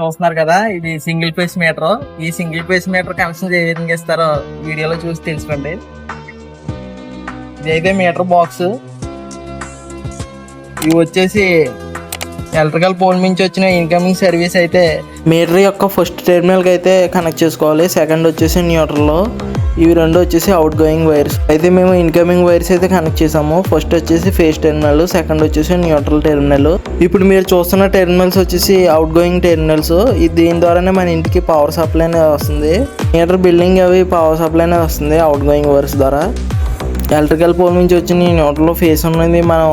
చూస్తున్నారు కదా, ఇది సింగిల్ ఫేస్ మీటర్. ఈ సింగిల్ ఫేస్ మీటర్ కనెక్షన్ ఏ విధంగా ఇస్తారో వీడియోలో చూసి తెలుసుకోండి. ఇదైతే మీటర్ బాక్స్. ఇవి వచ్చేసి ఎలక్ట్రికల్ పోల్ నుంచి వచ్చిన ఇన్కమింగ్ సర్వీస్. అయితే మీటర్ యొక్క ఫస్ట్ టెర్మినల్కి అయితే కనెక్ట్ చేసుకోవాలి. సెకండ్ వచ్చేసి న్యూట్రల్లో. ఇవి రెండు వచ్చేసి అవుట్ గోయింగ్ వైర్స్. అయితే మేము ఇన్కమింగ్ వైర్స్ అయితే కనెక్ట్ చేసాము. ఫస్ట్ వచ్చేసి ఫేస్ టెర్మినల్, సెకండ్ వచ్చేసి న్యూట్రల్ టెర్మినల్. ఇప్పుడు మీరు చూస్తున్న టెర్మినల్స్ వచ్చేసి అవుట్ గోయింగ్ టెర్మినల్స్. దీని ద్వారానే మన ఇంటికి పవర్ సప్లై అనేది వస్తుంది. మీటర్ బిల్డింగ్ అవి పవర్ సప్లై అనేది వస్తుంది అవుట్ గోయింగ్ వైర్స్ ద్వారా. ఎలక్ట్రికల్ పోల్ నుంచి వచ్చిన ఈ న్యూట్రల్లో ఫేస్ ఉన్నది మనం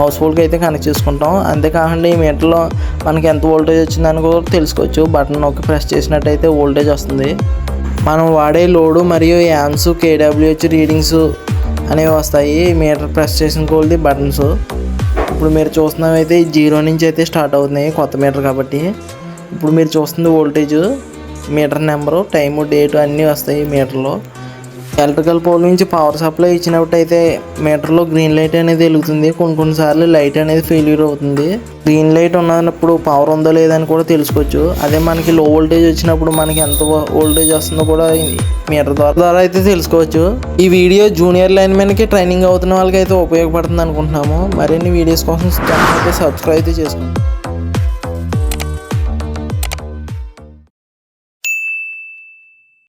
హౌస్ హోల్డ్కి అయితే కనెక్ట్ చేసుకుంటాం. అంతేకాకుండా ఈ మీటర్లో మనకి ఎంత వోల్టేజ్ వచ్చిందని కూడా తెలుసుకోవచ్చు. బటన్ నొక్కి ప్రెస్ చేసినట్టయితే వోల్టేజ్ వస్తుంది. మనం వాడే లోడు మరియు యాంప్స్, KWH రీడింగ్స్ అనేవి వస్తాయి మీటర్ ప్రెస్ చేసిన కొలది బటన్స్. ఇప్పుడు మీరు చూస్తున్నవైతే 0 నుంచి అయితే స్టార్ట్ అవుతున్నాయి, కొత్త మీటర్ కాబట్టి. ఇప్పుడు మీరు చూస్తుంది voltage, meter number, time, date అన్నీ వస్తాయి మీటర్లో. ఎలక్ట్రికల్ పోల్ నుంచి పవర్ సప్లై ఇచ్చినట్టయితే మీటర్లో గ్రీన్ లైట్ అనేది వెలుగుతుంది. కొన్నిసార్లు లైట్ అనేది ఫెయిల్యూర్ అవుతుంది. గ్రీన్ లైట్ ఉన్నప్పుడు పవర్ ఉందో లేదని కూడా తెలుసుకోవచ్చు. అదే మనకి లో వోల్టేజ్ వచ్చినప్పుడు మనకి ఎంత వోల్టేజ్ వస్తుందో కూడా మీటర్ ద్వారా అయితే తెలుసుకోవచ్చు. ఈ వీడియో జూనియర్ లైన్మెన్కి ట్రైనింగ్ అవుతున్న వాళ్ళకి అయితే ఉపయోగపడుతుంది అనుకుంటున్నాము. మరిన్ని వీడియోస్ కోసం ఛానల్ అయితే సబ్స్క్రైబ్ అయితే చేసుకోండి.